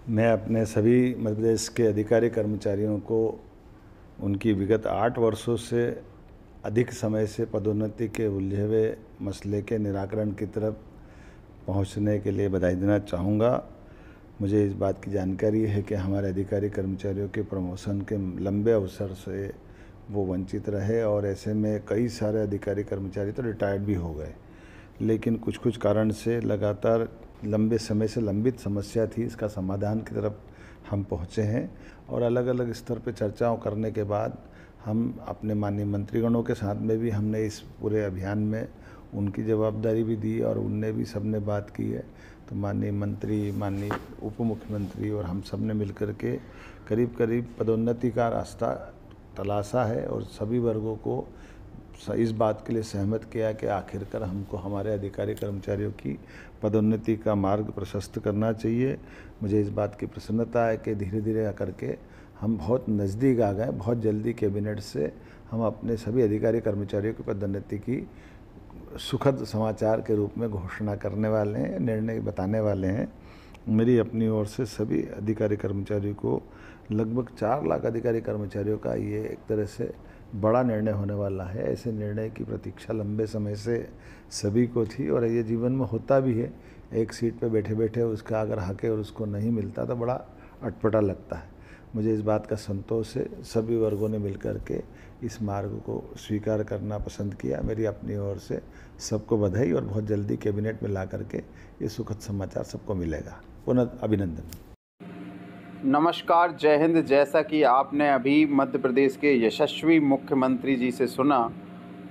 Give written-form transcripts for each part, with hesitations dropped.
मैं अपने सभी मध्य प्रदेश के अधिकारी कर्मचारियों को उनकी विगत 8 वर्षों से अधिक समय से पदोन्नति के उलझे हुए मसले के निराकरण की तरफ पहुंचने के लिए बधाई देना चाहूँगा। मुझे इस बात की जानकारी है कि हमारे अधिकारी कर्मचारियों के प्रमोशन के लंबे अवसर से वो वंचित रहे और ऐसे में कई सारे अधिकारी कर्मचारी तो रिटायर्ड भी हो गए, लेकिन कुछ कारण से लगातार लंबे समय से लंबित समस्या थी। इसका समाधान की तरफ हम पहुँचे हैं और अलग अलग स्तर पर चर्चाओं करने के बाद हम अपने माननीय मंत्रीगणों के साथ में भी हमने इस पूरे अभियान में उनकी जवाबदारी भी दी और उनने भी सबने बात की है। तो माननीय मंत्री, माननीय उप मुख्यमंत्री और हम सब ने मिलकर के करीब करीब पदोन्नति का रास्ता तलाशा है और सभी वर्गों को इस बात के लिए सहमत किया कि आखिरकार हमको हमारे अधिकारी कर्मचारियों की पदोन्नति का मार्ग प्रशस्त करना चाहिए। मुझे इस बात की प्रसन्नता है कि धीरे धीरे करके हम बहुत नज़दीक आ गए। बहुत जल्दी कैबिनेट से हम अपने सभी अधिकारी कर्मचारियों की पदोन्नति की सुखद समाचार के रूप में घोषणा करने वाले हैं, निर्णय बताने वाले हैं। मेरी अपनी ओर से सभी अधिकारी कर्मचारियों को, लगभग 4 लाख अधिकारी कर्मचारियों का ये एक तरह से बड़ा निर्णय होने वाला है। ऐसे निर्णय की प्रतीक्षा लंबे समय से सभी को थी और ये जीवन में होता भी है। एक सीट पे बैठे बैठे उसका अगर हक है और उसको नहीं मिलता तो बड़ा अटपटा लगता है। मुझे इस बात का संतोष है, सभी वर्गों ने मिलकर के इस मार्ग को स्वीकार करना पसंद किया। मेरी अपनी ओर से सबको बधाई और बहुत जल्दी कैबिनेट में ला करके ये सुखद समाचार सबको मिलेगा। पुनः अभिनंदन। नमस्कार, जय हिंद। जैसा कि आपने अभी मध्य प्रदेश के यशस्वी मुख्यमंत्री जी से सुना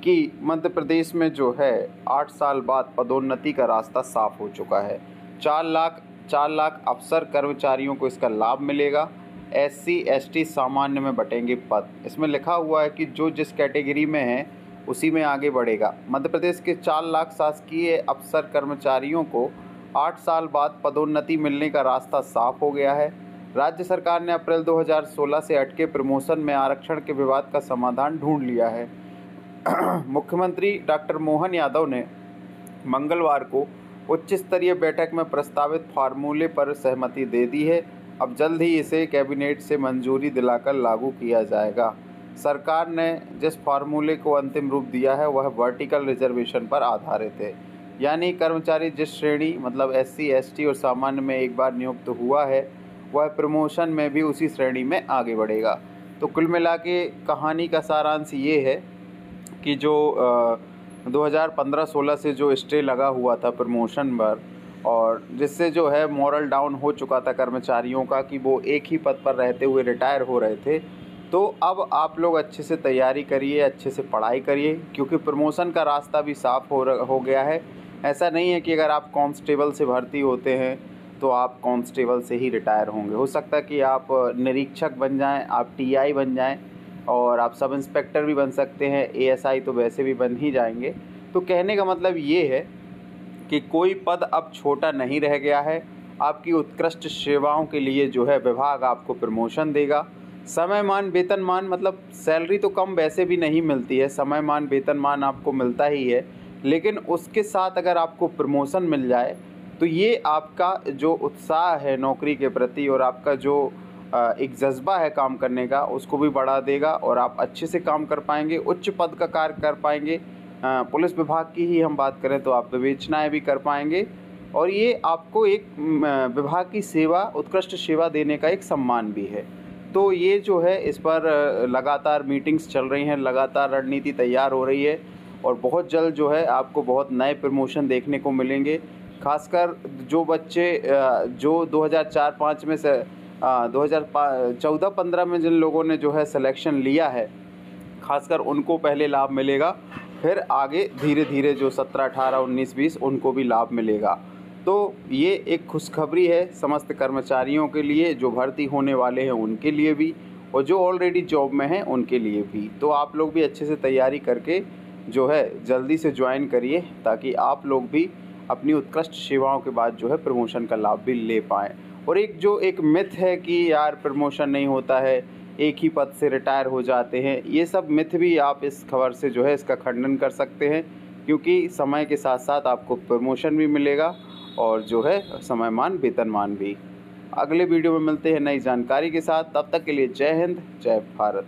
कि मध्य प्रदेश में जो है 8 साल बाद पदोन्नति का रास्ता साफ हो चुका है। 4 लाख अफसर कर्मचारियों को इसका लाभ मिलेगा। SC ST सामान्य में बटेंगे पद। इसमें लिखा हुआ है कि जो जिस कैटेगरी में है उसी में आगे बढ़ेगा। मध्य प्रदेश के 4 लाख शासकीय अफसर कर्मचारियों को 8 साल बाद पदोन्नति मिलने का रास्ता साफ हो गया है। राज्य सरकार ने अप्रैल 2016 से अटके प्रमोशन में आरक्षण के विवाद का समाधान ढूंढ लिया है। मुख्यमंत्री डॉक्टर मोहन यादव ने मंगलवार को उच्च स्तरीय बैठक में प्रस्तावित फार्मूले पर सहमति दे दी है। अब जल्द ही इसे कैबिनेट से मंजूरी दिलाकर लागू किया जाएगा। सरकार ने जिस फार्मूले को अंतिम रूप दिया है वह वर्टिकल रिजर्वेशन पर आधारित है, यानी कर्मचारी जिस श्रेणी मतलब SC ST और सामान्य में एक बार नियुक्त हुआ है वह प्रमोशन में भी उसी श्रेणी में आगे बढ़ेगा। तो कुल मिला के कहानी का सारांश ये है कि जो 2015-16 से जो स्टे लगा हुआ था प्रमोशन पर और जिससे जो है मॉरल डाउन हो चुका था कर्मचारियों का कि वो एक ही पद पर रहते हुए रिटायर हो रहे थे, तो अब आप लोग अच्छे से तैयारी करिए, अच्छे से पढ़ाई करिए, क्योंकि प्रमोशन का रास्ता भी साफ हो गया है। ऐसा नहीं है कि अगर आप कांस्टेबल से भर्ती होते हैं तो आप कांस्टेबल से ही रिटायर होंगे। हो सकता है कि आप निरीक्षक बन जाएं, आप TI बन जाएं और आप सब इंस्पेक्टर भी बन सकते हैं। ASI तो वैसे भी बन ही जाएंगे। तो कहने का मतलब ये है कि कोई पद अब छोटा नहीं रह गया है। आपकी उत्कृष्ट सेवाओं के लिए जो है विभाग आपको प्रमोशन देगा। समयमान वेतनमान मतलब सैलरी तो कम वैसे भी नहीं मिलती है, समयमान वेतनमान आपको मिलता ही है, लेकिन उसके साथ अगर आपको प्रमोशन मिल जाए तो ये आपका जो उत्साह है नौकरी के प्रति और आपका जो एक जज्बा है काम करने का उसको भी बढ़ा देगा और आप अच्छे से काम कर पाएंगे, उच्च पद का कार्य कर पाएंगे। पुलिस विभाग की ही हम बात करें तो आप विवेचनाएं भी कर पाएंगे और ये आपको एक विभाग की सेवा, उत्कृष्ट सेवा देने का एक सम्मान भी है। तो ये जो है इस पर लगातार मीटिंग्स चल रही हैं, लगातार रणनीति तैयार हो रही है और बहुत जल्द जो है आपको बहुत नए प्रमोशन देखने को मिलेंगे। खासकर जो बच्चे जो 2004-05 में से 2014-15 में जिन लोगों ने जो है सिलेक्शन लिया है, खासकर उनको पहले लाभ मिलेगा, फिर आगे धीरे धीरे जो 17, 18, 19, 20 उनको भी लाभ मिलेगा। तो ये एक खुशखबरी है समस्त कर्मचारियों के लिए, जो भर्ती होने वाले हैं उनके लिए भी और जो ऑलरेडी जॉब में हैं उनके लिए भी। तो आप लोग भी अच्छे से तैयारी करके जो है जल्दी से ज्वाइन करिए ताकि आप लोग भी अपनी उत्कृष्ट सेवाओं के बाद जो है प्रमोशन का लाभ भी ले पाएँ। और एक मिथ है कि यार प्रमोशन नहीं होता है, एक ही पद से रिटायर हो जाते हैं, ये सब मिथ भी आप इस खबर से जो है इसका खंडन कर सकते हैं, क्योंकि समय के साथ साथ आपको प्रमोशन भी मिलेगा और जो है समयमान वेतनमान भी। अगले वीडियो में मिलते हैं नई जानकारी के साथ। तब तक के लिए जय हिंद, जय भारत।